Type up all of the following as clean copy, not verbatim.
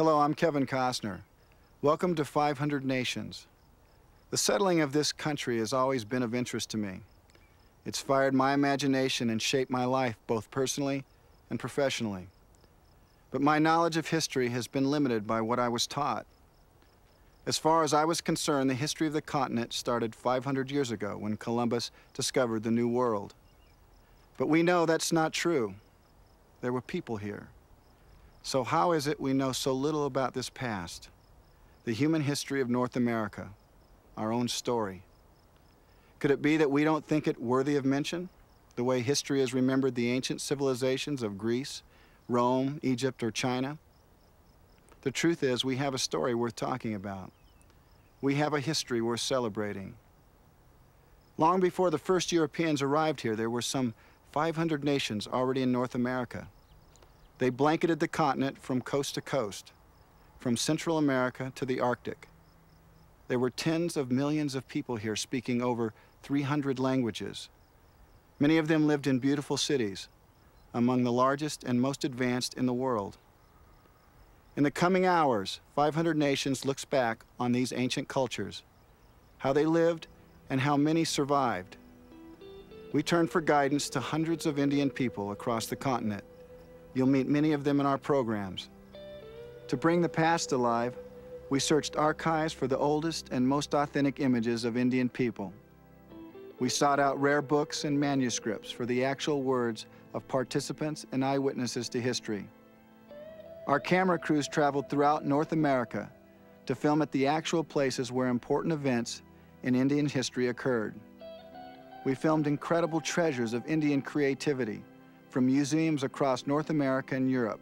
Hello, I'm Kevin Costner. Welcome to 500 Nations. The settling of this country has always been of interest to me. It's fired my imagination and shaped my life, both personally and professionally. But my knowledge of history has been limited by what I was taught. As far as I was concerned, the history of the continent started 500 years ago when Columbus discovered the New World. But we know that's not true. There were people here. So how is it we know so little about this past? The human history of North America, our own story. Could it be that we don't think it worthy of mention, the way history has remembered the ancient civilizations of Greece, Rome, Egypt, or China? The truth is, we have a story worth talking about. We have a history worth celebrating. Long before the first Europeans arrived here, there were some 500 nations already in North America. They blanketed the continent from coast to coast, from Central America to the Arctic. There were tens of millions of people here speaking over 300 languages. Many of them lived in beautiful cities, among the largest and most advanced in the world. In the coming hours, 500 Nations looks back on these ancient cultures, how they lived and how many survived. We turn for guidance to hundreds of Indian people across the continent. You'll meet many of them in our programs. To bring the past alive, we searched archives for the oldest and most authentic images of Indian people. We sought out rare books and manuscripts for the actual words of participants and eyewitnesses to history. Our camera crews traveled throughout North America to film at the actual places where important events in Indian history occurred. We filmed incredible treasures of Indian creativity from museums across North America and Europe.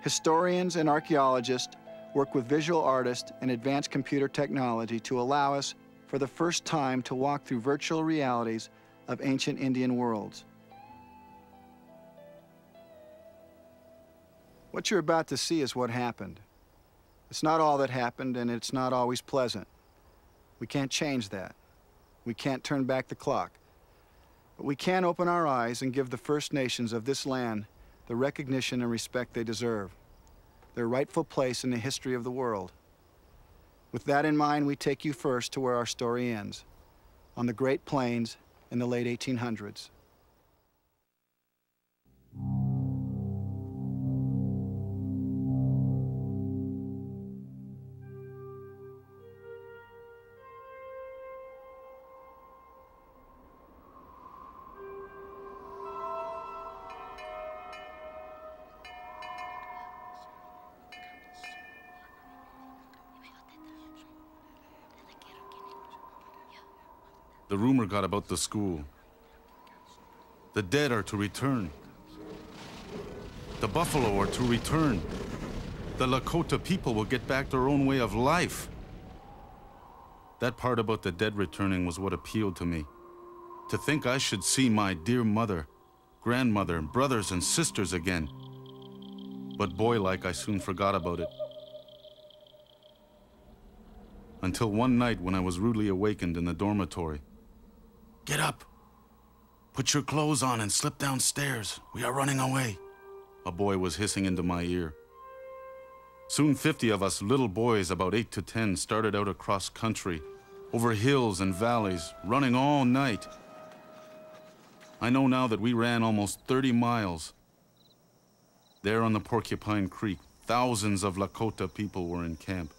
Historians and archaeologists work with visual artists and advanced computer technology to allow us, for the first time, to walk through virtual realities of ancient Indian worlds. What you're about to see is what happened. It's not all that happened, and it's not always pleasant. We can't change that. We can't turn back the clock. But we can open our eyes and give the First Nations of this land the recognition and respect they deserve, their rightful place in the history of the world. With that in mind, we take you first to where our story ends, on the Great Plains in the late 1800s. The rumor got about the school. The dead are to return. The buffalo are to return. The Lakota people will get back their own way of life. That part about the dead returning was what appealed to me. To think I should see my dear mother, grandmother, brothers and sisters again. But boy-like, I soon forgot about it. Until one night when I was rudely awakened in the dormitory. "Get up! Put your clothes on and slip downstairs. We are running away," a boy was hissing into my ear. Soon 50 of us little boys, about 8 to 10, started out across country, over hills and valleys, running all night. I know now that we ran almost 30 miles. There on the Porcupine Creek, thousands of Lakota people were in camp.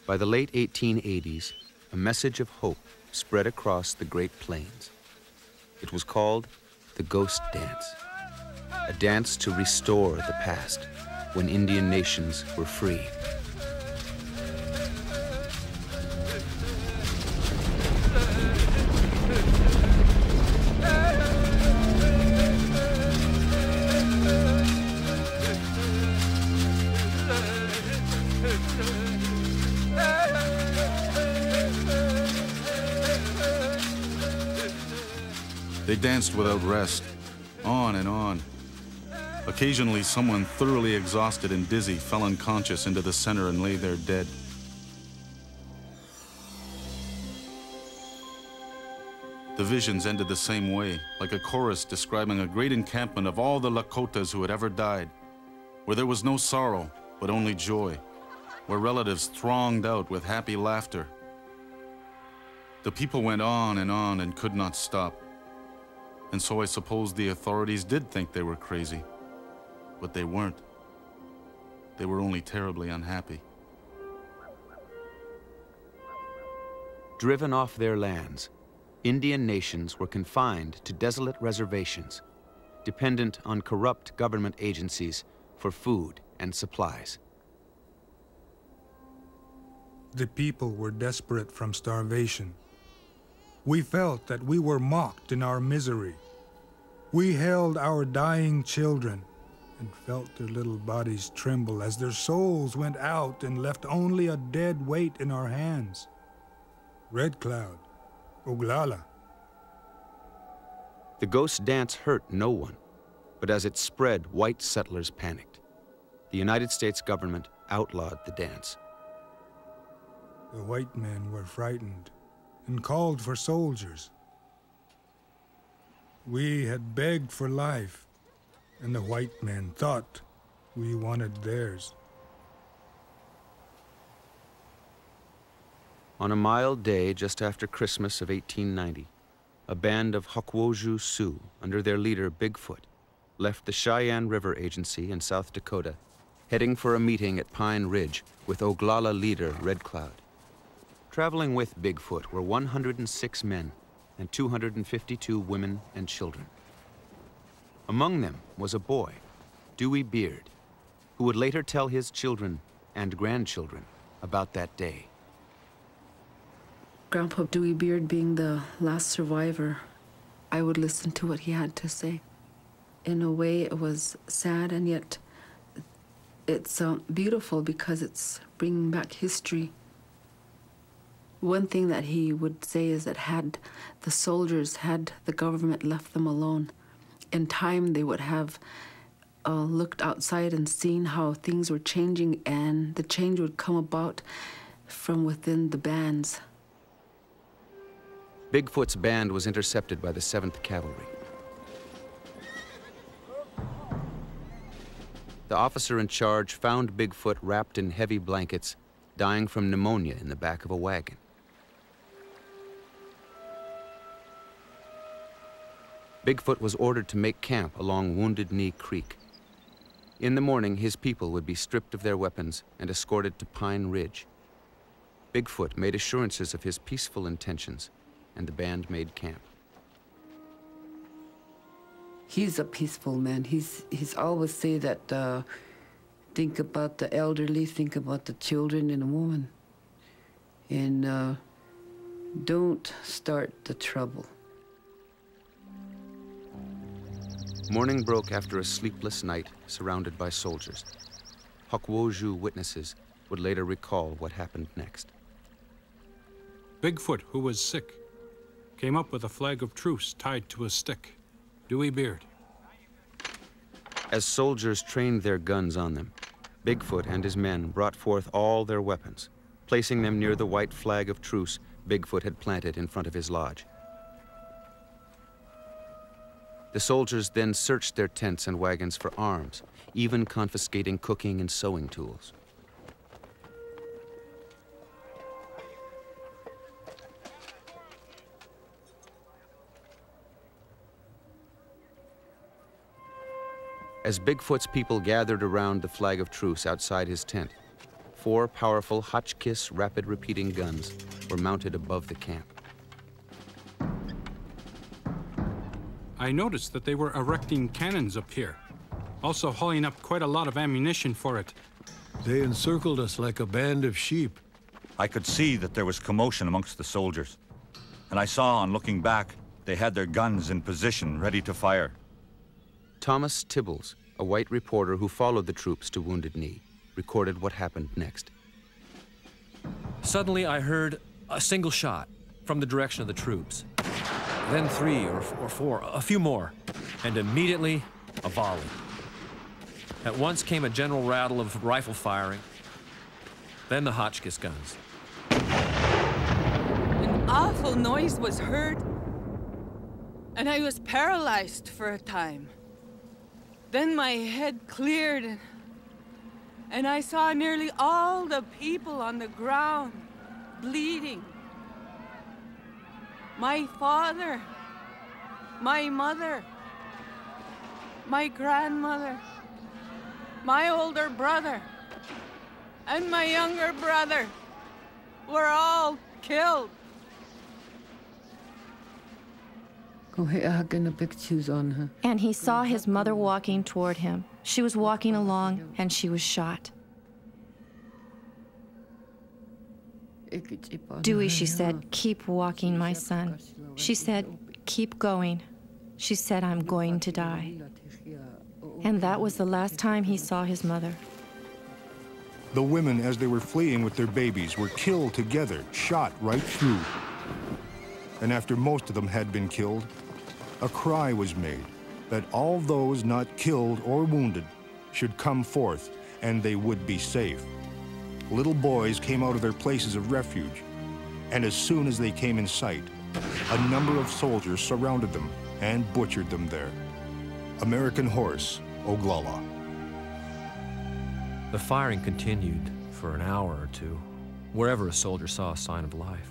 By the late 1880s, a message of hope spread across the Great Plains. It was called the Ghost Dance, a dance to restore the past when Indian nations were free. They danced without rest, on and on. Occasionally, someone thoroughly exhausted and dizzy fell unconscious into the center and lay there dead. The visions ended the same way, like a chorus describing a great encampment of all the Lakotas who had ever died, where there was no sorrow, but only joy, where relatives thronged out with happy laughter. The people went on and could not stop. And so I suppose the authorities did think they were crazy, but they weren't. They were only terribly unhappy. Driven off their lands, Indian nations were confined to desolate reservations, dependent on corrupt government agencies for food and supplies. The people were desperate from starvation. We felt that we were mocked in our misery. We held our dying children and felt their little bodies tremble as their souls went out and left only a dead weight in our hands. Red Cloud, Oglala. The ghost dance hurt no one, but as it spread, white settlers panicked. The United States government outlawed the dance. The white men were frightened and called for soldiers. We had begged for life, and the white men thought we wanted theirs. On a mild day just after Christmas of 1890, a band of Hokwoju Sioux, under their leader Bigfoot, left the Cheyenne River Agency in South Dakota, heading for a meeting at Pine Ridge with Oglala leader Red Cloud. Traveling with Bigfoot were 106 men and 252 women and children. Among them was a boy, Dewey Beard, who would later tell his children and grandchildren about that day. Grandpa Dewey Beard being the last survivor, I would listen to what he had to say. In a way, it was sad, and yet it's beautiful because it's bringing back history. One thing that he would say is that had the government left them alone, in time they would have looked outside and seen how things were changing, and the change would come about from within the bands. Bigfoot's band was intercepted by the 7th Cavalry. The officer in charge found Bigfoot wrapped in heavy blankets, dying from pneumonia in the back of a wagon. Bigfoot was ordered to make camp along Wounded Knee Creek. In the morning, his people would be stripped of their weapons and escorted to Pine Ridge. Bigfoot made assurances of his peaceful intentions, and the band made camp. He's a peaceful man. He's always say that think about the elderly, think about the children and the woman, and don't start the trouble. Morning broke after a sleepless night surrounded by soldiers. Hokwoju witnesses would later recall what happened next. Bigfoot, who was sick, came up with a flag of truce tied to a stick. Dewey Beard. As soldiers trained their guns on them, Bigfoot and his men brought forth all their weapons, placing them near the white flag of truce Bigfoot had planted in front of his lodge. The soldiers then searched their tents and wagons for arms, even confiscating cooking and sewing tools. As Bigfoot's people gathered around the flag of truce outside his tent, 4 powerful Hotchkiss rapid-repeating guns were mounted above the camp. I noticed that they were erecting cannons up here, also hauling up quite a lot of ammunition for it. They encircled us like a band of sheep. I could see that there was commotion amongst the soldiers, and I saw, on looking back, they had their guns in position, ready to fire. Thomas Tibbles, a white reporter who followed the troops to Wounded Knee, recorded what happened next. Suddenly I heard a single shot from the direction of the troops. Then 3 or 4, a few more, and immediately a volley. At once came a general rattle of rifle firing, then the Hotchkiss guns. An awful noise was heard. and I was paralyzed for a time. Then my head cleared, and I saw nearly all the people on the ground, bleeding. My father, my mother, my grandmother, my older brother, and my younger brother were all killed. And he saw his mother walking toward him. She was walking along, and she was shot. Dewey, she said, keep walking, my son. She said, keep going. She said, I'm going to die. And that was the last time he saw his mother. The women, as they were fleeing with their babies, were killed together, shot right through. And after most of them had been killed, a cry was made that all those not killed or wounded should come forth, and they would be safe. Little boys came out of their places of refuge, and as soon as they came in sight, a number of soldiers surrounded them and butchered them there. American Horse, Oglala. The firing continued for an hour or two, wherever a soldier saw a sign of life.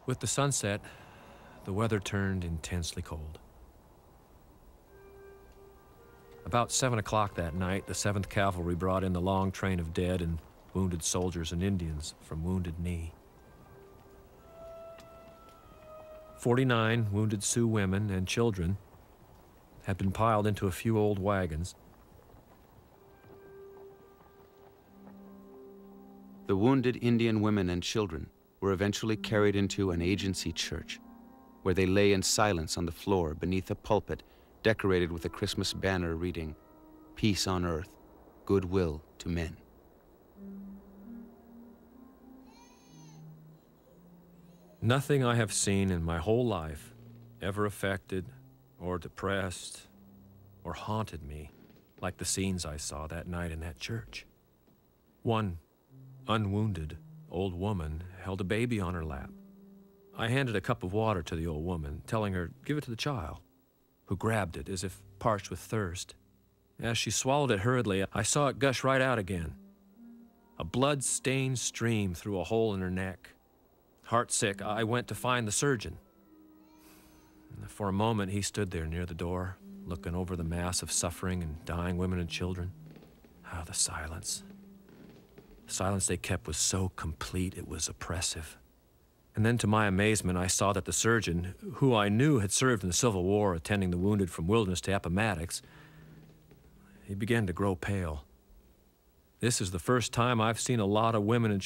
With the sunset, the weather turned intensely cold. About 7 o'clock that night, the 7th Cavalry brought in the long train of dead and wounded soldiers and Indians from Wounded Knee. 49 wounded Sioux women and children had been piled into a few old wagons. The wounded Indian women and children were eventually carried into an agency church, where they lay in silence on the floor beneath a pulpit decorated with a Christmas banner reading, "Peace on earth, goodwill to men." Nothing I have seen in my whole life ever affected or depressed or haunted me like the scenes I saw that night in that church. One unwounded old woman held a baby on her lap. I handed a cup of water to the old woman, telling her, give it to the child, who grabbed it as if parched with thirst. As she swallowed it hurriedly, I saw it gush right out again. A blood-stained stream through a hole in her neck. Heartsick, I went to find the surgeon. For a moment, he stood there near the door, looking over the mass of suffering and dying women and children. Ah, the silence. The silence they kept was so complete, it was oppressive. And then to my amazement, I saw that the surgeon, who I knew had served in the Civil War attending the wounded from Wilderness to Appomattox, he began to grow pale. This is the first time I've seen a lot of women and